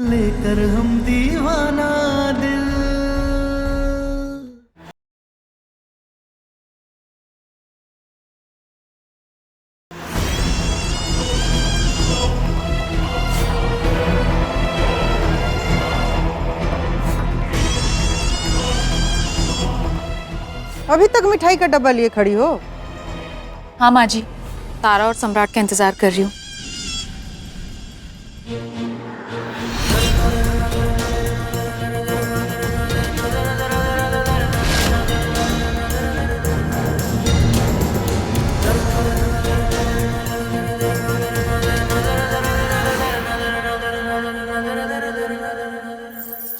लेकर हम दीवाना दिल। अभी तक मिठाई का डब्बा लिए खड़ी हो? हाँ माँ जी, तारा और सम्राट का इंतजार कर रही हूँ।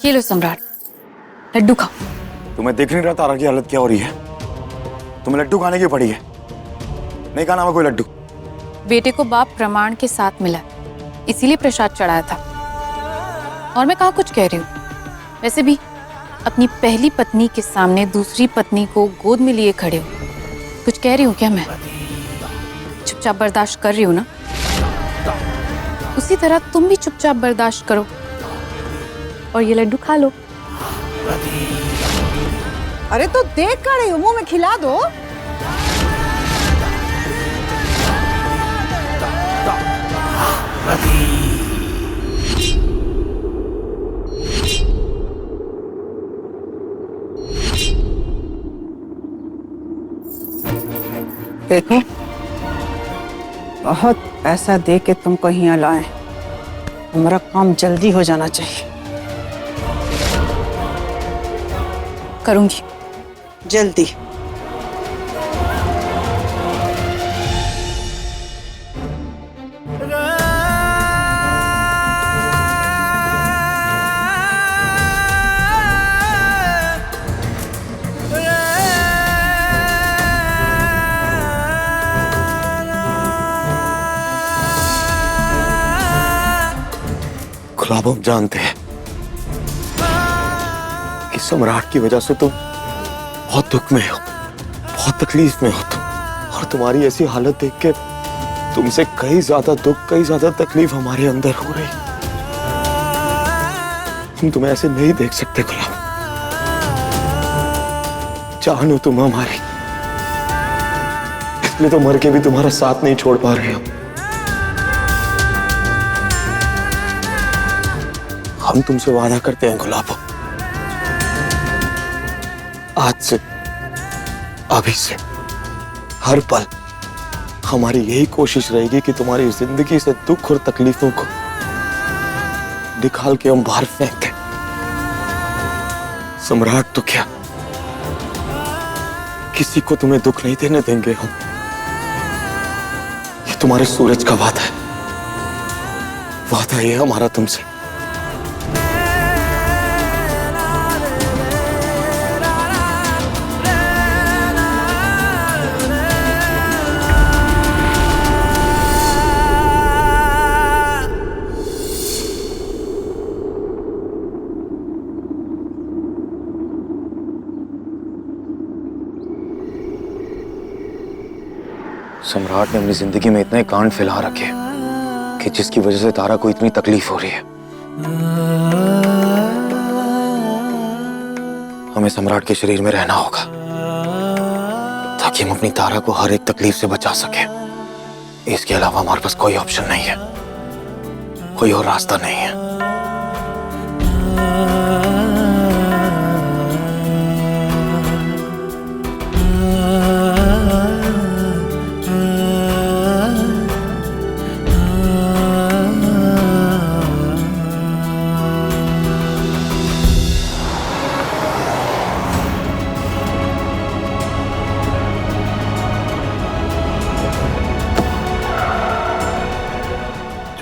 ये लो सम्राट, लड्डू खाओ। तुम्हें दिख नहीं रहा तारा की हालत क्या हो रही है? तुम्हें लड्डू खाने की पड़ी है? नहीं खाना मैं कोई लड्डू। बेटे को बाप प्रमाण के साथ मिला, इसीलिए प्रसाद चढ़ाया था। और मैं कहाँ कुछ कह रही हूँ। वैसे भी अपनी पहली पत्नी के सामने दूसरी पत्नी को गोद में लिए खड़े हो, कुछ कह रही हूँ क्या मैं? चुपचाप बर्दाश्त कर रही हूँ ना? उसी तरह तुम भी चुपचाप बर्दाश्त करो और ये लड्डू खा लो। अरे तो देख कर रही हूँ, मुंह में खिला दो। देखो, बहुत पैसा दे के तुमको यहाँ लाए, हमारा काम जल्दी हो जाना चाहिए। करूंगी जल्दी। गुलाब, हम जानते हैं कि सम्राट की वजह से तुम बहुत दुख में हो, बहुत तकलीफ में हो तुम, और तुम्हारी ऐसी हालत देख के तुमसे कई ज्यादा दुख, कई ज्यादा तकलीफ हमारे अंदर हो रही। हम तुम्हें ऐसे नहीं देख सकते गुलाब। जान हो तुम हमारी, इसलिए तो मर के भी तुम्हारा साथ नहीं छोड़ पा रहे हम तुमसे वादा करते हैं गुलाब, आज से, अभी से, हर पल हमारी यही कोशिश रहेगी कि तुम्हारी जिंदगी से दुख और तकलीफों को निकाल के हम बाहर फेंक दें। सम्राट तो क्या, किसी को तुम्हें दुख नहीं देने देंगे हम। ये तुम्हारे सूरज का वादा है, वादा ये हमारा तुमसे। सम्राट ने अपनी जिंदगी में इतने कांड फैला रखे कि जिसकी वजह से तारा को इतनी तकलीफ हो रही है। हमें सम्राट के शरीर में रहना होगा ताकि हम अपनी तारा को हर एक तकलीफ से बचा सके। इसके अलावा हमारे पास कोई ऑप्शन नहीं है, कोई और रास्ता नहीं है।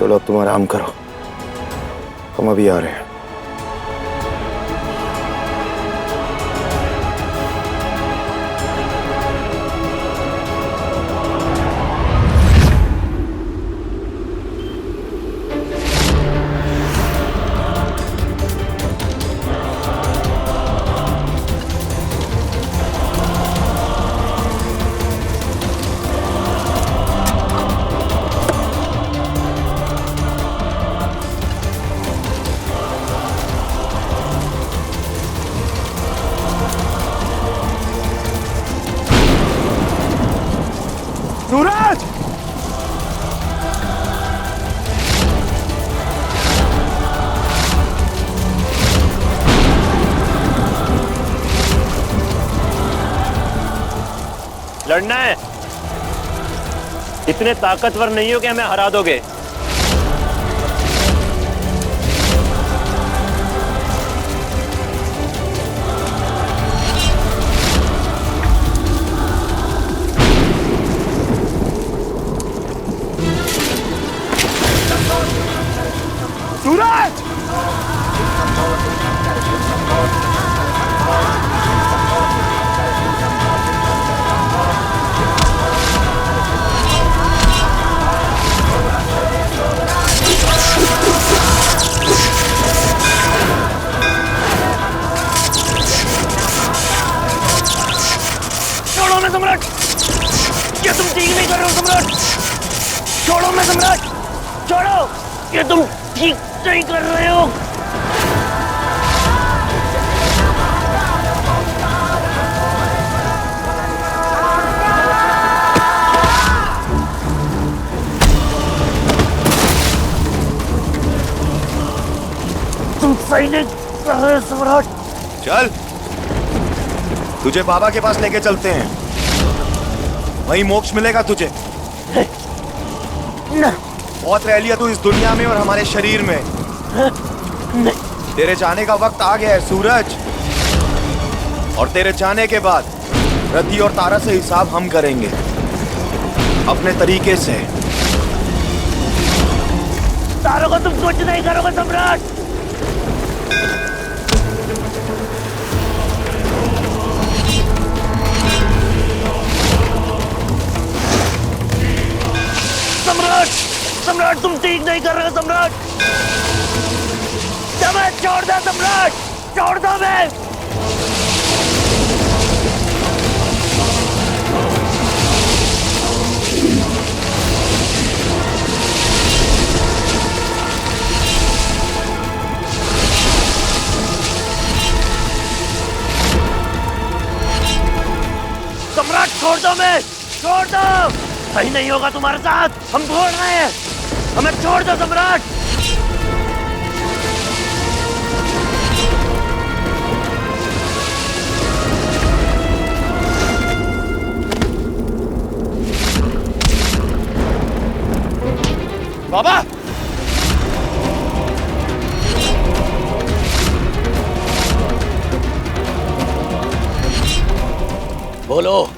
चलो अब तुम आराम करो, हम अभी आ रहे हैं। लड़ना है। इतने ताकतवर नहीं हो कि हमें हरा दोगे। सूरज! छोड़ो मैं सम्राट! ये तुम ठीक नहीं कर रहे हो सम्राट! छोड़ो मैं सम्राट! छोड़ो! ये तुम ठीक नहीं कर रहे हो। तुम सही नहीं कर रहे हो सम्राट। चल, तुझे बाबा के पास लेके चलते हैं, वहीं मोक्ष मिलेगा तुझे। बहुत रह लिया तू इस दुनिया में और हमारे शरीर में। तेरे जाने का वक्त आ गया है सूरज, और तेरे जाने के बाद रति और तारा से हिसाब हम करेंगे अपने तरीके से। तारा को तुम कुछ नहीं करोगे सम्राट। सम्राट! सम्राट तुम ठीक नहीं कर रहे हो सम्राट। छोड़ दो सम्राट, छोड़ दो मैं। सम्राट छोड़ दो मैं, छोड़ दो। सही नहीं होगा तुम्हारे साथ, हम बोल रहे हैं, हमें छोड़ दो सम्राट। बाबा! बोलो।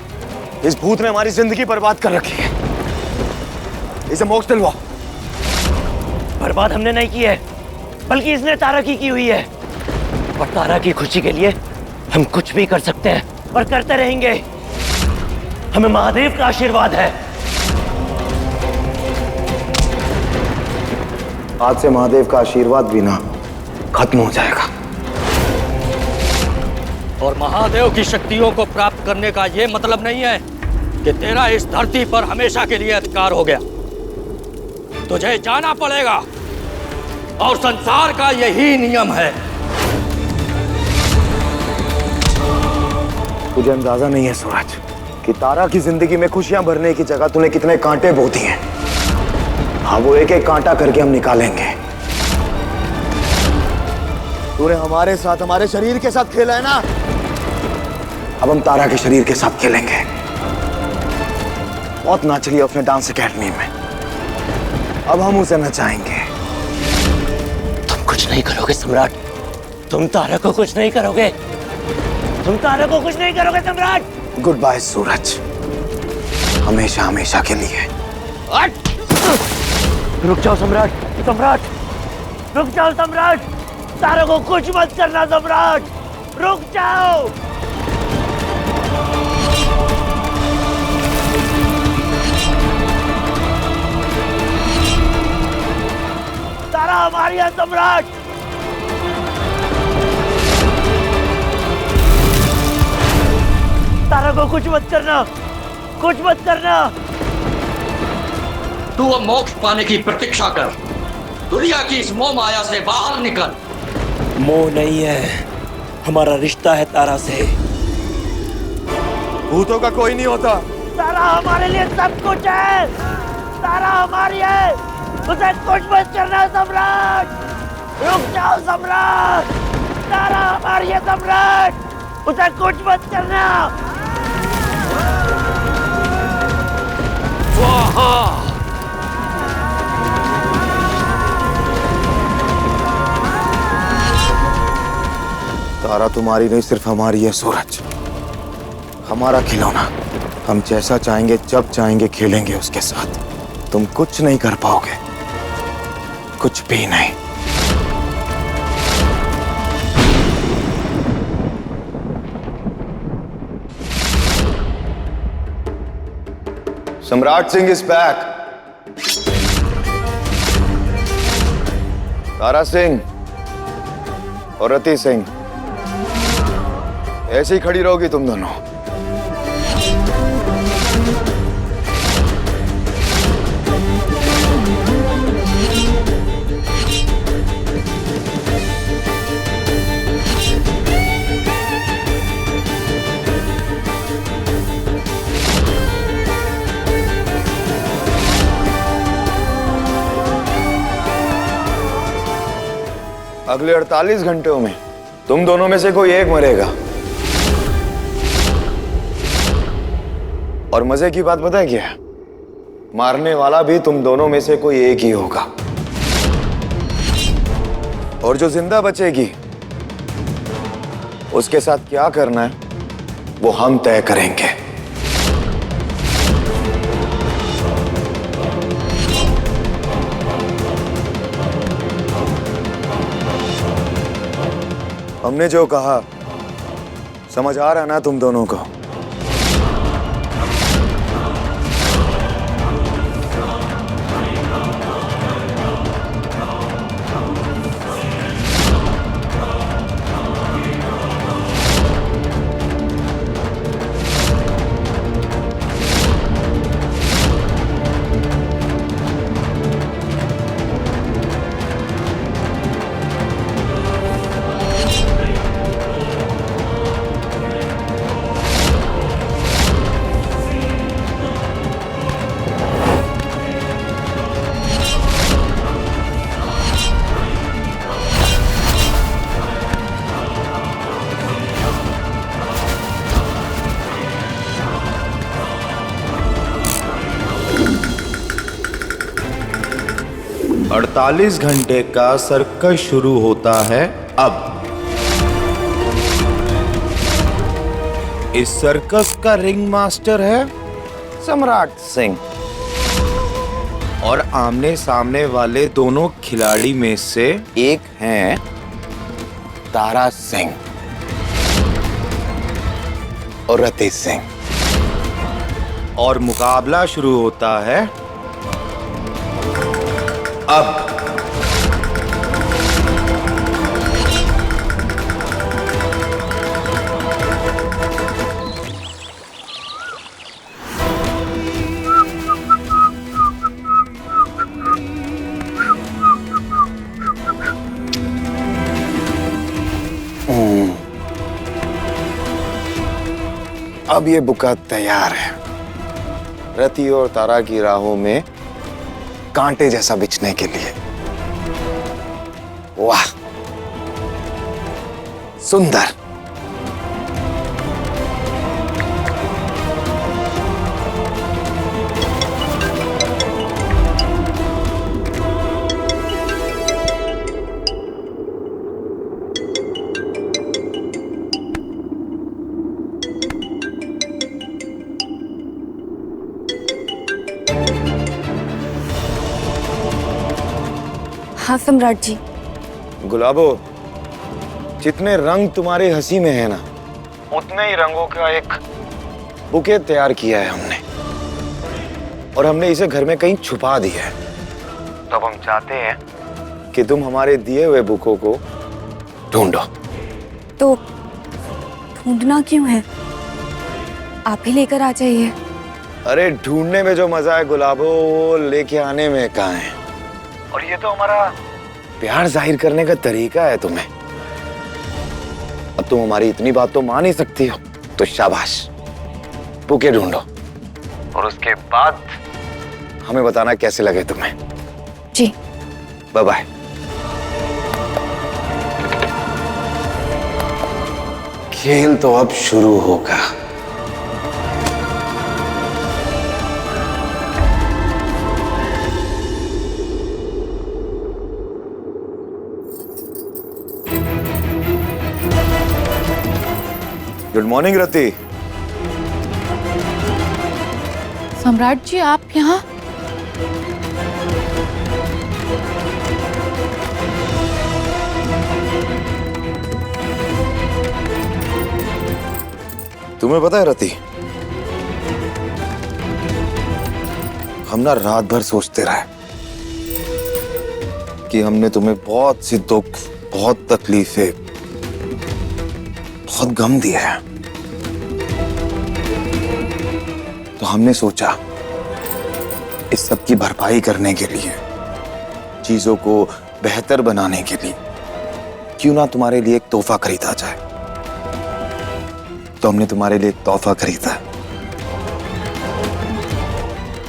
इस भूत ने हमारी जिंदगी बर्बाद कर रखी है, इसे मोक्ष दिलवाओ। बर्बाद हमने नहीं की है, बल्कि इसने तारा की हुई है। और तारा की खुशी के लिए हम कुछ भी कर सकते हैं और करते रहेंगे। हमें महादेव का आशीर्वाद है। आज से महादेव का आशीर्वाद भी ना खत्म हो जाएगा। और महादेव की शक्तियों को प्राप्त करने का यह मतलब नहीं है कि तेरा इस धरती पर हमेशा के लिए अधिकार हो गया। तुझे जाना पड़ेगा, और संसार का यही नियम है। तुझे अंदाजा नहीं है सूरज कि तारा की जिंदगी में खुशियां भरने की जगह तूने कितने कांटे बो दिए हैं। हाँ, वो एक एक कांटा करके हम निकालेंगे। तूने हमारे साथ, हमारे शरीर के साथ खेला है ना, अब हम तारा के शरीर के साथ खेलेंगे। बहुत नाच लिया उसने डांस एकेडमी में, अब हम उसे नचाएंगे। तुम कुछ नहीं करोगे सम्राट, तुम तारा को कुछ नहीं करोगे, तुम तारा को कुछ नहीं करोगे सम्राट। गुड बाय सूरज, हमेशा हमेशा के लिए। रुक जाओ सम्राट, सम्राट रुक जाओ सम्राट। तारा को कुछ मत करना सम्राट, रुक जाओ। तारा हमारी है सम्राट। तारा को कुछ मत करना, कुछ मत करना। तू अब मोक्ष पाने की प्रतीक्षा कर। दुनिया की इस मोह माया से बाहर निकल। मोह नहीं है, हमारा रिश्ता है तारा से। भूतों का कोई नहीं होता। तारा हमारे लिए सब कुछ है। तारा हमारी है, उसे कुछ मत करना सम्राट। रुक जाओ सम्राट, तारा हमारी है सम्राट, उसे कुछ मत करना। स्वाहा। तारा तुम्हारी नहीं, सिर्फ हमारी है सूरज, हमारा खिलौना। हम जैसा चाहेंगे जब चाहेंगे खेलेंगे उसके साथ। तुम कुछ नहीं कर पाओगे, कुछ भी नहीं। सम्राट सिंह इज बैक। तारा सिंह और रति सिंह, ऐसे ही खड़ी रहोगी तुम दोनों। अगले 48 घंटों में तुम दोनों में से कोई एक मरेगा। और मजे की बात पता है क्या है? मारने वाला भी तुम दोनों में से कोई एक ही होगा। और जो जिंदा बचेगी उसके साथ क्या करना है वो हम तय करेंगे। हमने जो कहा समझ आ रहा ना तुम दोनों को? अड़तालीस घंटे का सर्कस शुरू होता है अब। इस सर्कस का रिंग मास्टर है सम्राट सिंह और आमने सामने वाले दोनों खिलाड़ी में से एक हैं तारा सिंह और रति सिंह। और मुकाबला शुरू होता है अब। अब ये बुका तैयार है रति और तारा की राहों में कांटे जैसा बिछने के लिए। वाह, सुंदर। हाँ सम्राट जी। गुलाबो, जितने रंग तुम्हारी हंसी में है ना, उतने ही रंगों का एक बुके तैयार किया है हमने और हमने इसे घर में कहीं छुपा दिया है। तो अब हम चाहते हैं कि तुम हमारे दिए हुए बुकों को ढूंढो। तो ढूंढना क्यों है? आप ही लेकर आ जाइए। अरे ढूंढने में जो मजा है गुलाबो, वो लेके आने में कहाँ है। और ये तो हमारा प्यार जाहिर करने का तरीका है तुम्हें। अब तुम हमारी इतनी बात तो मान ही सकती हो, तो शाबाश, बुके ढूंढो और उसके बाद हमें बताना कैसे लगे तुम्हें। जी, बाय बाय। खेल तो अब शुरू होगा। गुड मॉर्निंग रति। सम्राट जी आप यहाँ? तुम्हें पता है रति, हम ना रात भर सोचते रहे कि हमने तुम्हें बहुत सी दुख, बहुत तकलीफें, बहुत गम दिया है। तो हमने सोचा इस सब की भरपाई करने के लिए, चीजों को बेहतर बनाने के लिए क्यों ना तुम्हारे लिए एक तोहफा खरीदा जाए। तो हमने तुम्हारे लिए एक तोहफा खरीदा,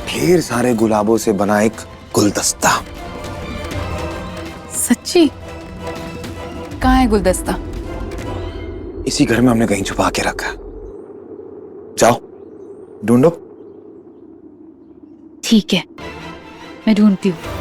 ढेर सारे गुलाबों से बना एक गुलदस्ता। सच्ची? कहाँ है गुलदस्ता? इसी घर में हमने कहीं छुपा के रखा है। जाओ ढूंढो। ठीक है, मैं ढूंढती हूँ।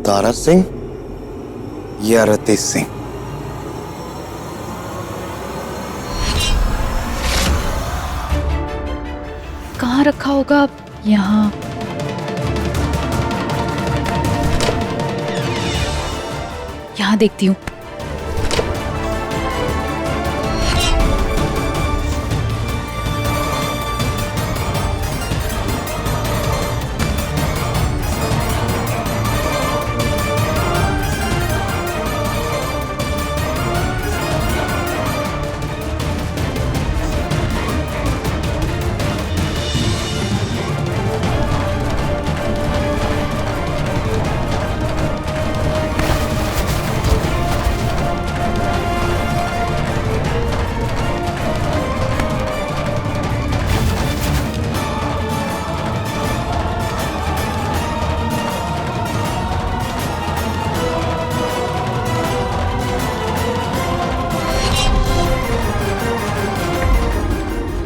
तारा सिंह या रति सिंह? कहाँ रखा होगा? यहाँ। यहाँ देखती हूँ।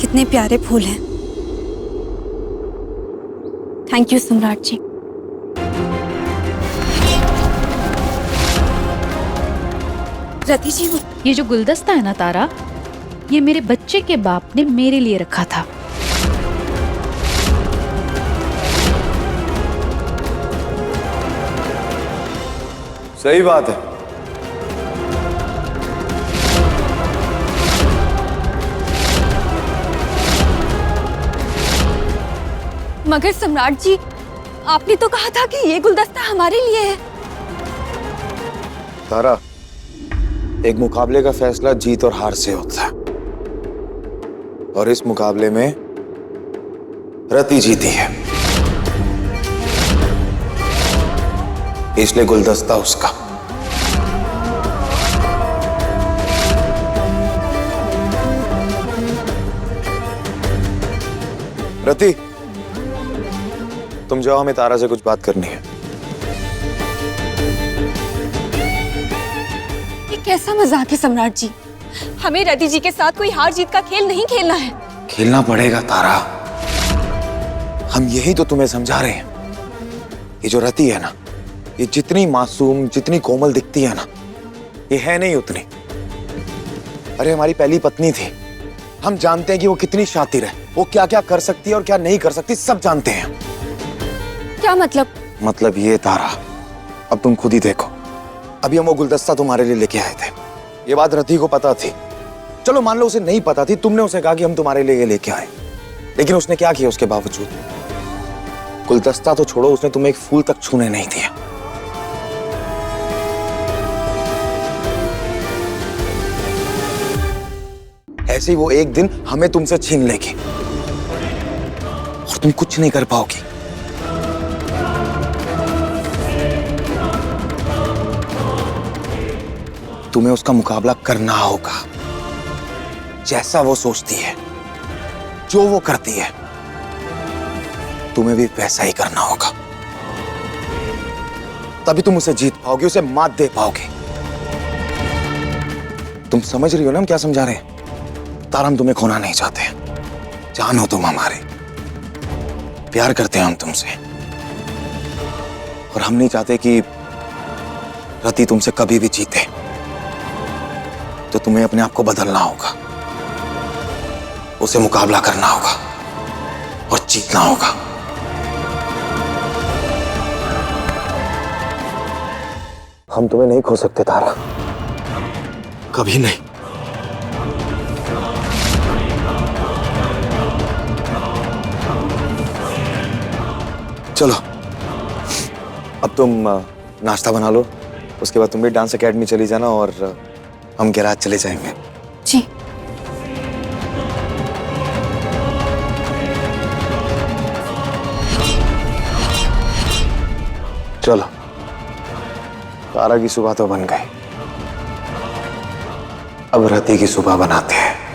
कितने प्यारे फूल हैं। थैंक यू सम्राट जी। रति जी, ये जो गुलदस्ता है ना तारा, ये मेरे बच्चे के बाप ने मेरे लिए रखा था। सही बात है। मगर सम्राट जी, आपने तो कहा था कि ये गुलदस्ता हमारे लिए है। तारा, एक मुकाबले का फैसला जीत और हार से होता है, और इस मुकाबले में रति जीती है, इसलिए गुलदस्ता उसका। रति, तुम जाओ, हमें तारा से कुछ बात करनी है। ये कैसा मजाक है सम्राट जी? हमें रति जी के साथ कोई हार जीत का खेल नहीं खेलना है। खेलना पड़ेगा तारा, हम यही तो तुम्हें समझा रहे हैं। ये जो रति है ना, ये जितनी मासूम, जितनी कोमल दिखती है ना, ये है नहीं उतनी। अरे हमारी पहली पत्नी थी, हम जानते हैं कि वो कितनी शातिर है, वो क्या क्या कर सकती है और क्या नहीं कर सकती, सब जानते हैं। क्या मतलब? मतलब ये तारा, अब तुम खुद ही देखो, अभी हम वो गुलदस्ता तुम्हारे लिए लेके आए थे। ये बात रति को पता थी, चलो मान लो उसे नहीं पता थी, तुमने उसे कहा कि हम तुम्हारे लिए ये लेके आए, लेकिन उसने क्या किया उसके बावजूद? गुलदस्ता तो छोड़ो, उसने तुम्हें एक फूल तक छूने नहीं दिया। वैसे ही वो एक दिन हमें तुमसे छीन लेगी और तुम कुछ नहीं कर पाओगी। तुम्हें उसका मुकाबला करना होगा। जैसा वो सोचती है, जो वो करती है, तुम्हें भी वैसा ही करना होगा। तभी तुम उसे जीत पाओगे, उसे मात दे पाओगे। तुम समझ रही हो ना हम क्या समझा रहे हैं? तारा, हम तुम्हें खोना नहीं चाहते। जान हो तुम हमारे, प्यार करते हैं हम तुमसे, और हम नहीं चाहते कि रति तुमसे कभी भी जीते। तो तुम्हें अपने आप को बदलना होगा, उसे मुकाबला करना होगा और जीतना होगा। हम तुम्हें नहीं खो सकते तारा, कभी नहीं। चलो अब तुम नाश्ता बना लो, उसके बाद तुम भी डांस एकेडमी चली जाना और हम गैराज चले जाएंगे। जी। चलो, तारा की सुबह तो बन गई, अब रति की सुबह बनाते हैं।